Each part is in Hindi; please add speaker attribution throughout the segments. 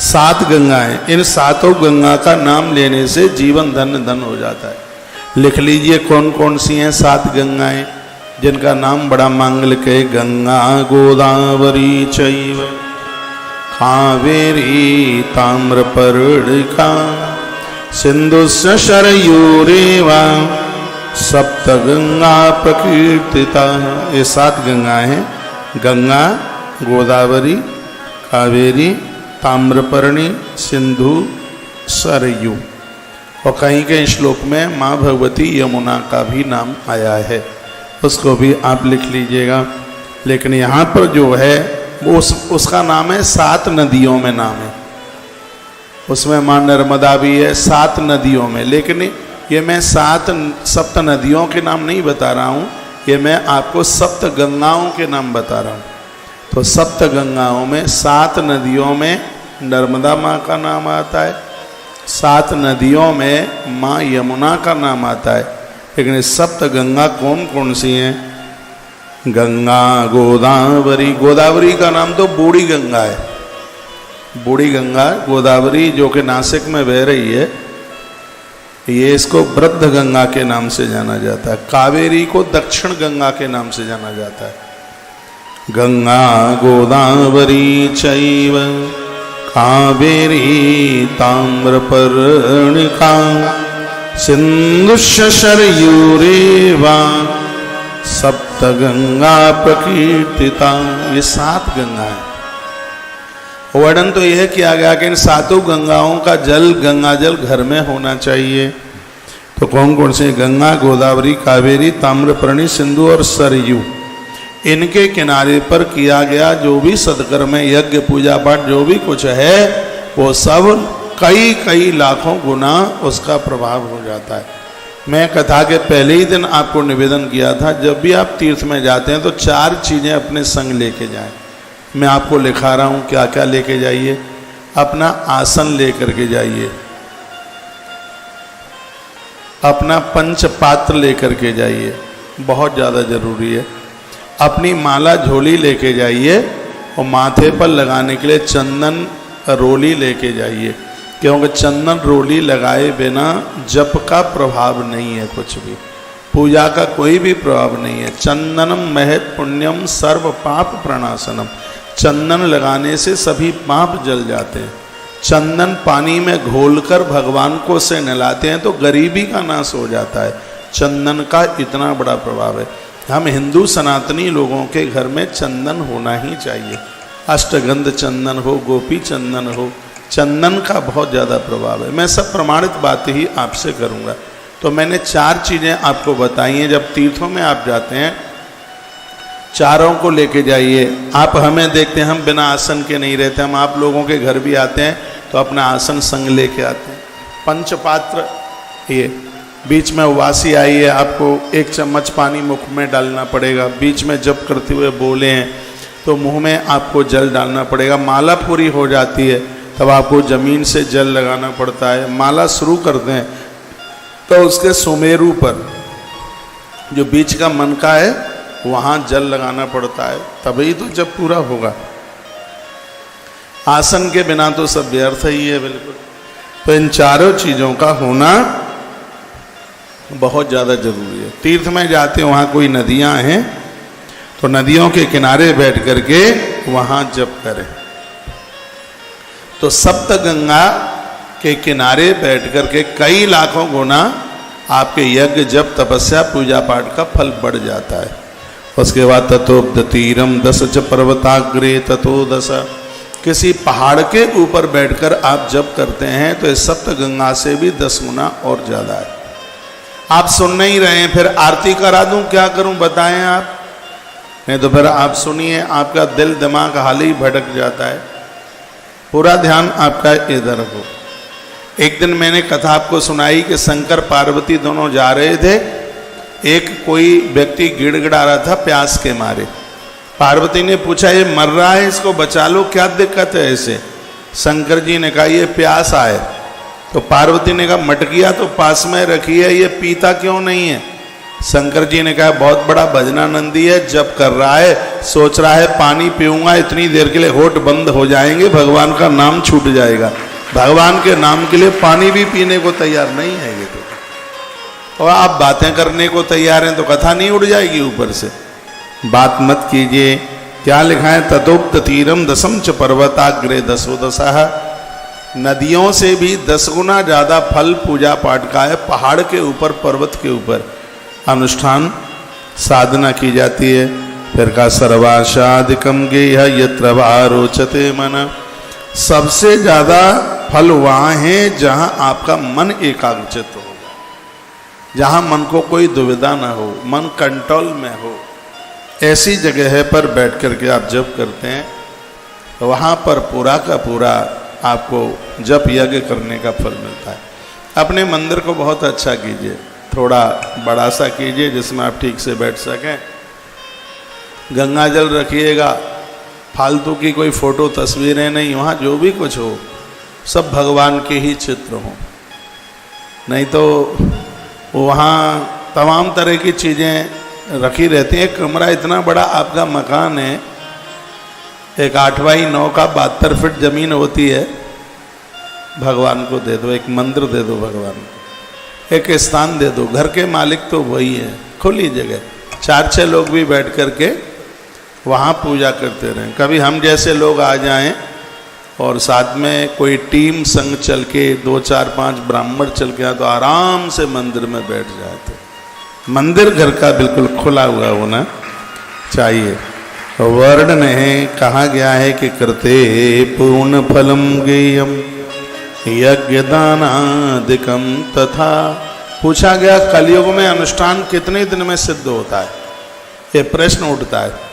Speaker 1: 7 गंगाएं, इन 7 गंगा का नाम लेने से जीवन धन्य धन हो जाता है। लिख लीजिए कौन कौन सी हैं 7 गंगाएं जिनका नाम बड़ा मांगलिक है। गंगा गोदावरी चैव कावेरी ताम्रपर्णिका सिंधुश्च शरयूरेवा सप्त गंगा प्रकीर्तिता। ये 7 गंगाएं हैं, गंगा, गोदावरी, कावेरी, ताम्रपर्णी, सिंधु, सरयू। और कहीं के श्लोक में माँ भगवती यमुना का भी नाम आया है, उसको भी आप लिख लीजिएगा। लेकिन यहाँ पर जो है वो उसका नाम है 7 नदियों में नाम है, उसमें माँ नर्मदा भी है 7 नदियों में। लेकिन ये मैं 7 सप्त नदियों के नाम नहीं बता रहा हूँ, ये मैं आपको सप्त गंगाओं के नाम बता रहा हूँ। तो सप्त गंगाओं में 7 नदियों में नर्मदा माँ का नाम आता है, 7 नदियों में माँ यमुना का नाम आता है। लेकिन सप्त गंगा कौन कौन सी हैं? गंगा गोदावरी, गोदावरी का नाम तो बूढ़ी गंगा है, बूढ़ी गंगा गोदावरी जो कि नासिक में बह रही है, ये इसको वृद्ध गंगा के नाम से जाना जाता है। कावेरी को दक्षिण गंगा के नाम से जाना जाता है। गंगा गोदावरी चैव कावेरी ताम्रपर्णिका सिंधुश्च शरयूरेवा सप्त गंगा प्रकीर्तिता। ये 7 गंगा है। वर्णन तो यह किया गया कि इन 7 गंगाओं का जल, गंगा जल घर में होना चाहिए। तो कौन कौन से? गंगा, गोदावरी, कावेरी, ताम्रपर्णी, सिंधु और सरयू। इनके किनारे पर किया गया जो भी सत्कर्म है, यज्ञ, पूजा पाठ, जो भी कुछ है, वो सब कई कई लाखों गुना उसका प्रभाव हो जाता है। मैं कथा के पहले ही दिन आपको निवेदन किया था, जब भी आप तीर्थ में जाते हैं तो 4 चीज़ें अपने संग लेके जाएं। मैं आपको लिखा रहा हूँ क्या क्या लेके जाइए। अपना आसन लेकर के जाइए, अपना पंच पात्र लेकर के जाइए, बहुत ज़्यादा जरूरी है। अपनी माला झोली लेके जाइए और माथे पर लगाने के लिए चंदन रोली लेके जाइए, क्योंकि चंदन रोली लगाए बिना जप का प्रभाव नहीं है, कुछ भी पूजा का कोई भी प्रभाव नहीं है। चंदनम महत पुण्यम सर्व पाप प्रणाशनम। चंदन लगाने से सभी पाप जल जाते हैं। चंदन पानी में घोलकर भगवान को से नहलाते हैं तो गरीबी का नाश हो जाता है। चंदन का इतना बड़ा प्रभाव है। हम हिंदू सनातनी लोगों के घर में चंदन होना ही चाहिए। अष्टगंध चंदन हो, गोपी चंदन हो, चंदन का बहुत ज़्यादा प्रभाव है। मैं सब प्रमाणित बातें ही आपसे करूँगा। तो मैंने 4 चीज़ें आपको बताई हैं। जब तीर्थों में आप जाते हैं, चारों को लेके जाइए। आप हमें देखते हैं, हम बिना आसन के नहीं रहते। हम आप लोगों के घर भी आते हैं तो अपना आसन संग लेके आते हैं। पंचपात्र, ये बीच में उवासी आई है, आपको 1 चम्मच पानी मुख में डालना पड़ेगा। बीच में जप करते हुए बोले हैं तो मुंह में आपको जल डालना पड़ेगा। माला पूरी हो जाती है तब आपको जमीन से जल लगाना पड़ता है। माला शुरू करते हैं तो उसके सुमेरु पर जो बीच का मनका है वहाँ जल लगाना पड़ता है, तभी तो जब पूरा होगा। आसन के बिना तो सब व्यर्थ ही है बिल्कुल। तो इन चारों चीज़ों का होना बहुत ज़्यादा जरूरी है। तीर्थ में जाते वहाँ कोई नदियाँ हैं तो नदियों के किनारे बैठ करके वहाँ जप करें। तो सप्त गंगा के किनारे बैठ करके कई लाखों गुना आपके यज्ञ, जप, तपस्या, पूजा पाठ का फल बढ़ जाता है। उसके बाद ततोब्द तीरम 10 च पर्वताग्रे ततो 10। किसी पहाड़ के ऊपर बैठकर आप जप करते हैं तो इस सप्त गंगा से भी 10 गुना और ज़्यादा है। आप सुन नहीं रहे हैं, फिर आरती करा दूं, क्या करूं बताएं आप? नहीं तो फिर आप सुनिए, आपका दिल दिमाग हाल ही भटक जाता है। पूरा ध्यान आपका इधर हो। एक दिन मैंने कथा आपको सुनाई कि शंकर पार्वती दोनों जा रहे थे। एक कोई व्यक्ति गिड़गिड़ा रहा था प्यास के मारे। पार्वती ने पूछा, ये मर रहा है, इसको बचा लो, क्या दिक्कत है इसे? शंकर जी ने कहा, ये प्यास आए। तो पार्वती ने कहा, मटकिया तो पास में रखी है, ये पीता क्यों नहीं है? शंकर जी ने कहा बहुत बड़ा भजनानंदी है, जप कर रहा है, सोच रहा है पानी पीऊंगा इतनी देर के लिए होठ बंद हो जाएंगे, भगवान का नाम छूट जाएगा। भगवान के नाम के लिए पानी भी पीने को तैयार नहीं है ये तो। और आप बातें करने को तैयार हैं तो कथा नहीं उड़ जाएगी ऊपर से। बात मत कीजिए। क्या लिखा है? ततोक्त तीरम दसम च पर्वताग्रे दसो दशा। नदियों से भी 10 गुना ज़्यादा फल पूजा पाठ का है। पहाड़ के ऊपर, पर्वत के ऊपर अनुष्ठान साधना की जाती है। फिर का सर्वाशादिकम गेह यत्र वा रोचते मन। सबसे ज़्यादा फल वहाँ है जहाँ आपका मन एकाग्रचित हो, जहाँ मन को कोई दुविधा ना हो, मन कंट्रोल में हो। ऐसी जगह पर बैठ कर के आप जप करते हैं तो वहाँ पर पूरा का पूरा आपको जप यज्ञ करने का फल मिलता है। अपने मंदिर को बहुत अच्छा कीजिए, थोड़ा बड़ा सा कीजिए जिसमें आप ठीक से बैठ सकें। गंगा जल रखिएगा, फालतू की कोई फ़ोटो तस्वीरें नहीं, वहाँ जो भी कुछ हो सब भगवान के ही चित्र हों। नहीं तो वहाँ तमाम तरह की चीज़ें रखी रहती हैं। कमरा इतना बड़ा आपका मकान है, एक 8x9 का 72 फीट ज़मीन होती है, भगवान को दे दो, एक मंदिर दे दो भगवान को, एक स्थान दे दो। घर के मालिक तो वही है, खुली जगह, 4-6 लोग भी बैठ कर के वहाँ पूजा करते रहें। कभी हम जैसे लोग आ जाएं और साथ में कोई टीम संग चल के 2-4-5 ब्राह्मण चल के आए तो आराम से मंदिर में बैठ जाए। तो मंदिर घर का बिल्कुल खुला हुआ होना चाहिए। वर्णन है, कहा गया है कि कृते पूर्ण फलम गेयम यज्ञ दानादिकम तथा। पूछा गया कलयुग में अनुष्ठान कितने दिन में सिद्ध होता है, ये प्रश्न उठता है।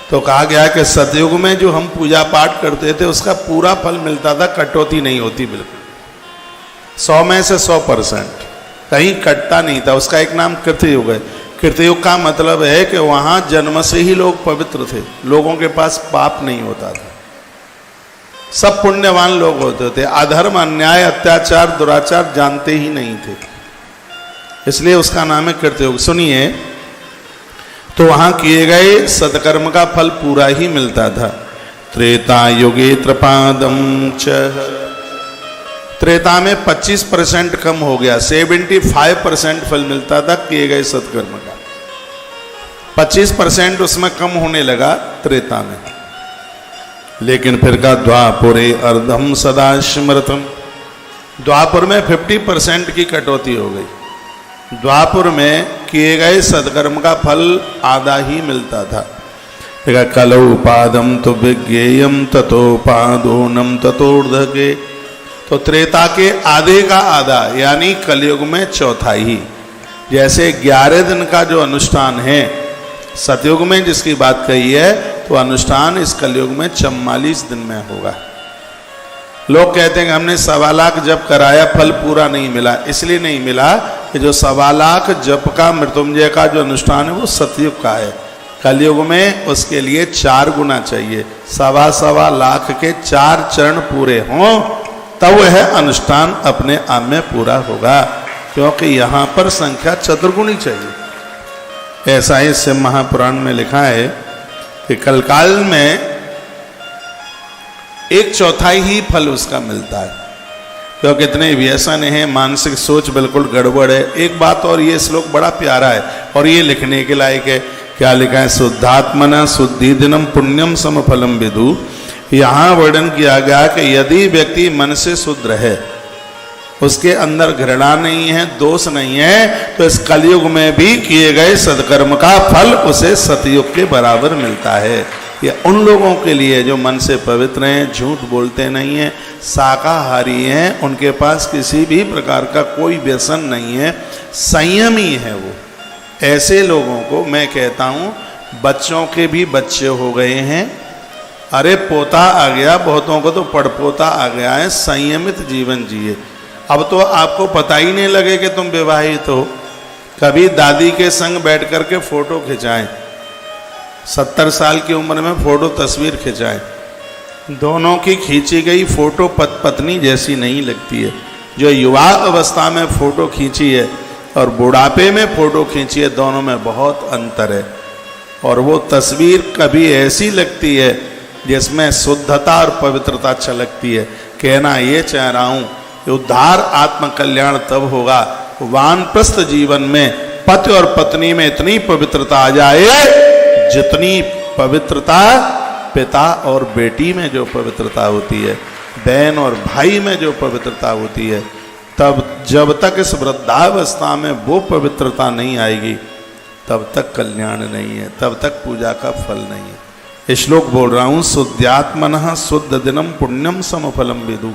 Speaker 1: तो कहा गया कि सतयुग में जो हम पूजा पाठ करते थे उसका पूरा फल मिलता था, कटौती नहीं होती, बिल्कुल 100 में से 100%, कहीं कटता नहीं था। उसका एक नाम कृतयुग है। कृतयुग का मतलब है कि वहाँ जन्म से ही लोग पवित्र थे, लोगों के पास पाप नहीं होता था, सब पुण्यवान लोग होते थे, अधर्म अन्याय अत्याचार दुराचार जानते ही नहीं थे, इसलिए उसका नाम है कृतयुग। सुनिए, तो वहाँ किए गए सत्कर्म का फल पूरा ही मिलता था। त्रेता युगे त्रिपादम च। त्रेता में 25% कम हो गया, 75% फल मिलता था किए गए सत्कर्म का, 25% उसमें कम होने लगा त्रेता में। लेकिन फिर का द्वापुरे अर्धम सदा स्मृतम। द्वापुर में 50% की कटौती हो गई। द्वापुर में किए गए सत्कर्म का फल आधा ही मिलता था। देखा कलौपादम तो विज्ञेयम ततोपादोनम ततोर्धके। तो त्रेता के आधे का आधा यानी कलयुग में चौथाई। जैसे 11 दिन का जो अनुष्ठान है सतयुग में जिसकी बात कही है, तो अनुष्ठान इस कलयुग में 44 दिन में होगा। लोग कहते हैं कि हमने 1.25 लाख जप कराया, फल पूरा नहीं मिला। इसलिए नहीं मिला कि जो 1.25 लाख जप का मृत्युंजय का जो अनुष्ठान है वो सतयुग का है। कलयुग में उसके लिए 4 गुना चाहिए, 1.25 लाख के 4 चरण पूरे हों तब वह अनुष्ठान अपने आप में पूरा होगा, क्योंकि यहाँ पर संख्या चतुर्गुणी चाहिए। ऐसा ही शिव महापुराण में लिखा है कि कलकाल में 1/4 ही फल उसका मिलता है, क्योंकि इतने व्यसन हैं, मानसिक सोच बिल्कुल गड़बड़ है। एक बात और, ये श्लोक बड़ा प्यारा है और ये लिखने के लायक है। क्या लिखा है? शुद्धात्मना शुद्धि दिनम पुण्यम समफलम विदु। यहाँ वर्णन किया गया कि यदि व्यक्ति मन से शुद्ध रहे, उसके अंदर घृणा नहीं है, दोष नहीं है, तो इस कलयुग में भी किए गए सत्कर्म का फल उसे सतयुग के बराबर मिलता है। ये उन लोगों के लिए जो मन से पवित्र हैं, झूठ बोलते नहीं हैं, शाकाहारी हैं, उनके पास किसी भी प्रकार का कोई व्यसन नहीं है, संयमी है वो। ऐसे लोगों को मैं कहता हूँ, बच्चों के भी बच्चे हो गए हैं, अरे पोता आ गया, बहुतों को तो पड़पोता आ गया है, संयमित जीवन जिए। अब तो आपको पता ही नहीं लगे कि तुम विवाहित हो। कभी दादी के संग बैठ कर के फोटो खिंचाएं, 70 साल की उम्र में फोटो तस्वीर खिंचाएं, दोनों की खींची गई फोटो पत्नी जैसी नहीं लगती है। जो युवा अवस्था में फोटो खींची है और बुढ़ापे में फोटो खींचिए, दोनों में बहुत अंतर है। और वो तस्वीर कभी ऐसी लगती है जिसमें शुद्धता और पवित्रता छलकती है। कहना ये चाह रहा हूँ, उद्धार आत्म कल्याण तब होगा वानप्रस्थ जीवन में पति और पत्नी में इतनी पवित्रता आ जाए जितनी पवित्रता पिता और बेटी में जो पवित्रता होती है, बहन और भाई में जो पवित्रता होती है। तब जब तक इस वृद्धावस्था में वो पवित्रता नहीं आएगी तब तक कल्याण नहीं है, तब तक पूजा का फल नहीं है। श्लोक बोल रहा हूँ, शुद्धात्मनः शुद्ध दिनम पुण्यम समफलम विदु।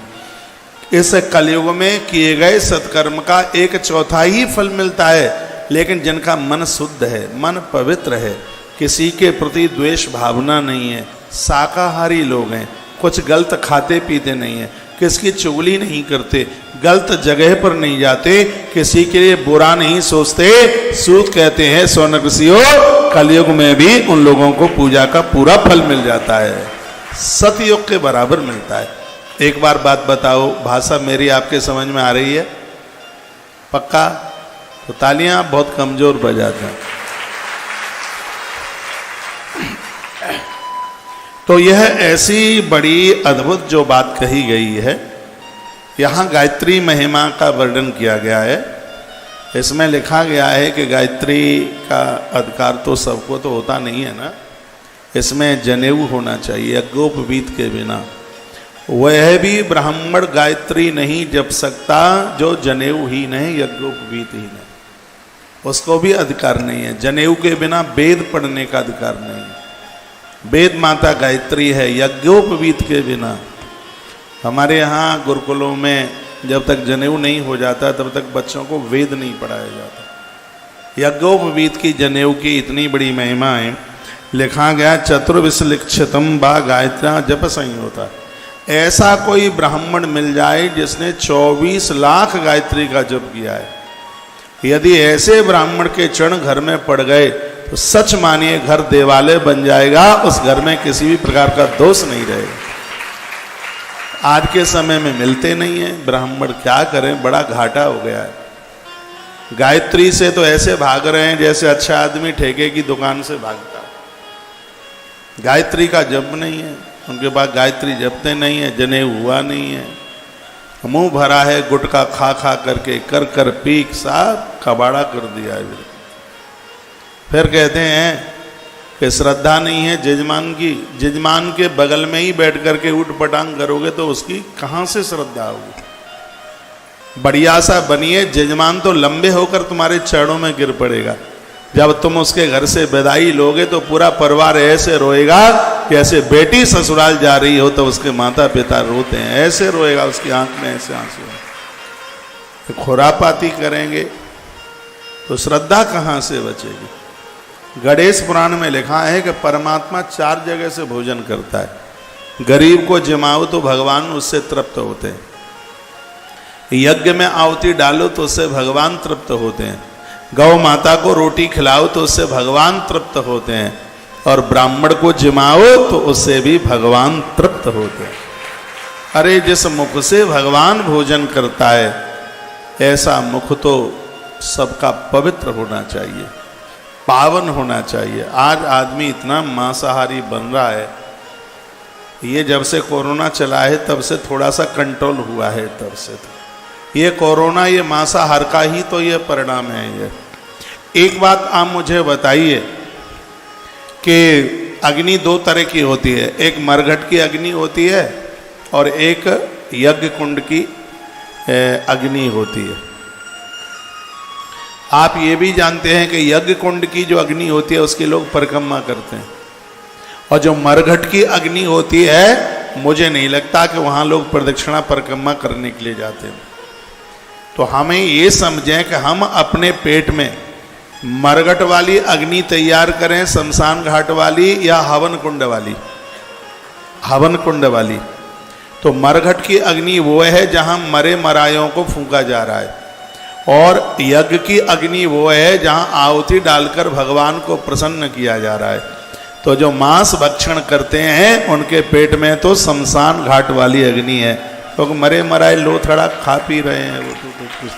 Speaker 1: इस कलयुग में किए गए सत्कर्म का 1/4 ही फल मिलता है, लेकिन जिनका मन शुद्ध है, मन पवित्र है, किसी के प्रति द्वेष भावना नहीं है, शाकाहारी लोग हैं, कुछ गलत खाते पीते नहीं हैं, किसकी चुगली नहीं करते, गलत जगह पर नहीं जाते, किसी के लिए बुरा नहीं सोचते। सूत कहते हैं सौनक ऋषियों, कलयुग में भी उन लोगों को पूजा का पूरा फल मिल जाता है, सतयुग के बराबर मिलता है। एक बार बात बताओ, भाषा मेरी आपके समझ में आ रही है? पक्का? तो तालियां आप बहुत कमजोर बजाते हैं। तो यह ऐसी बड़ी अद्भुत जो बात कही गई है, यहाँ गायत्री महिमा का वर्णन किया गया है। इसमें लिखा गया है कि गायत्री का अधिकार तो सबको तो होता नहीं है ना, इसमें जनेऊ होना चाहिए, यज्ञोपवीत के बिना। वह भी ब्राह्मण गायत्री नहीं जप सकता जो जनेऊ ही नहीं, यज्ञोपवीत ही नहीं, उसको भी अधिकार नहीं है। जनेऊ के बिना वेद पढ़ने का अधिकार नहीं है। वेद माता गायत्री है, यज्ञोपवीत के बिना। हमारे यहाँ गुरुकुलों में जब तक जनेऊ नहीं हो जाता तब तक बच्चों को वेद नहीं पढ़ाया जाता। यज्ञोपवीत की जनेऊ की इतनी बड़ी महिमा है। लिखा गया, चतुर्विशलिक्षितम बा गायत्र्या जप संयोता। ऐसा कोई ब्राह्मण मिल जाए जिसने 24 लाख गायत्री का जप किया है। यदि ऐसे ब्राह्मण के चरण घर में पड़ गए तो सच मानिए घर देवालय बन जाएगा, उस घर में किसी भी प्रकार का दोष नहीं रहेगा। आज के समय में मिलते नहीं है ब्राह्मण, क्या करें, बड़ा घाटा हो गया है। गायत्री से तो ऐसे भाग रहे हैं जैसे अच्छा आदमी ठेके की दुकान से भागता है। गायत्री का जप नहीं है, उनके पास गायत्री जपते नहीं है, जनेऊ हुआ नहीं है, मुंह भरा है गुटखा खा खा करके, कर कर पीक साहब कबाड़ा कर दिया है। फिर कहते हैं कि श्रद्धा नहीं है जजमान की। जजमान के बगल में ही बैठ करके उठ पटांग करोगे तो उसकी कहाँ से श्रद्धा होगी। बढ़िया सा बनिए, जजमान तो लंबे होकर तुम्हारे चरणों में गिर पड़ेगा। जब तुम उसके घर से विदाई लोगे तो पूरा परिवार ऐसे रोएगा कि ऐसे बेटी ससुराल जा रही हो तो उसके माता पिता रोते हैं, ऐसे रोएगा, उसकी आंख में ऐसे आंसू। तो खुरापाती करेंगे तो श्रद्धा कहाँ से बचेगी। गणेश पुराण में लिखा है कि परमात्मा 4 जगह से भोजन करता है। गरीब को जिमाओ तो भगवान उससे तृप्त होते हैं, यज्ञ में आहुति डालो तो उससे भगवान तृप्त होते हैं, गौ माता को रोटी खिलाओ तो उससे भगवान तृप्त होते हैं, और ब्राह्मण को जिमाओ तो उससे भी भगवान तृप्त होते हैं। अरे जिस मुख से भगवान भोजन करता है ऐसा मुख तो सबका पवित्र होना चाहिए, पावन होना चाहिए। आज आदमी इतना मांसाहारी बन रहा है, ये जब से कोरोना चला है तब से थोड़ा सा कंट्रोल हुआ है, तब से तो ये कोरोना, ये मांसाहार का ही तो ये परिणाम है। ये एक बात आप मुझे बताइए कि अग्नि 2 तरह की होती है, एक मरघट की अग्नि होती है और एक यज्ञ कुंड की अग्नि होती है। आप ये भी जानते हैं कि यज्ञ कुंड की जो अग्नि होती है उसकी लोग परिक्रमा करते हैं, और जो मरघट की अग्नि होती है मुझे नहीं लगता कि वहाँ लोग प्रदक्षिणा परिक्रमा करने के लिए जाते हैं। तो हमें ये समझें कि हम अपने पेट में मरघट वाली अग्नि तैयार करें, शमशान घाट वाली या हवन कुंड वाली। हवन कुंड वाली तो मरघट की अग्नि वो है जहाँ मरे मरायों को फूंका जा रहा है, और यज्ञ की अग्नि वो है जहाँ आहुति डालकर भगवान को प्रसन्न किया जा रहा है। तो जो मांस भक्षण करते हैं उनके पेट में तो शमशान घाट वाली अग्नि है, क्योंकि मरे मराए लोथड़ा खा पी रहे हैं वो तो कुछ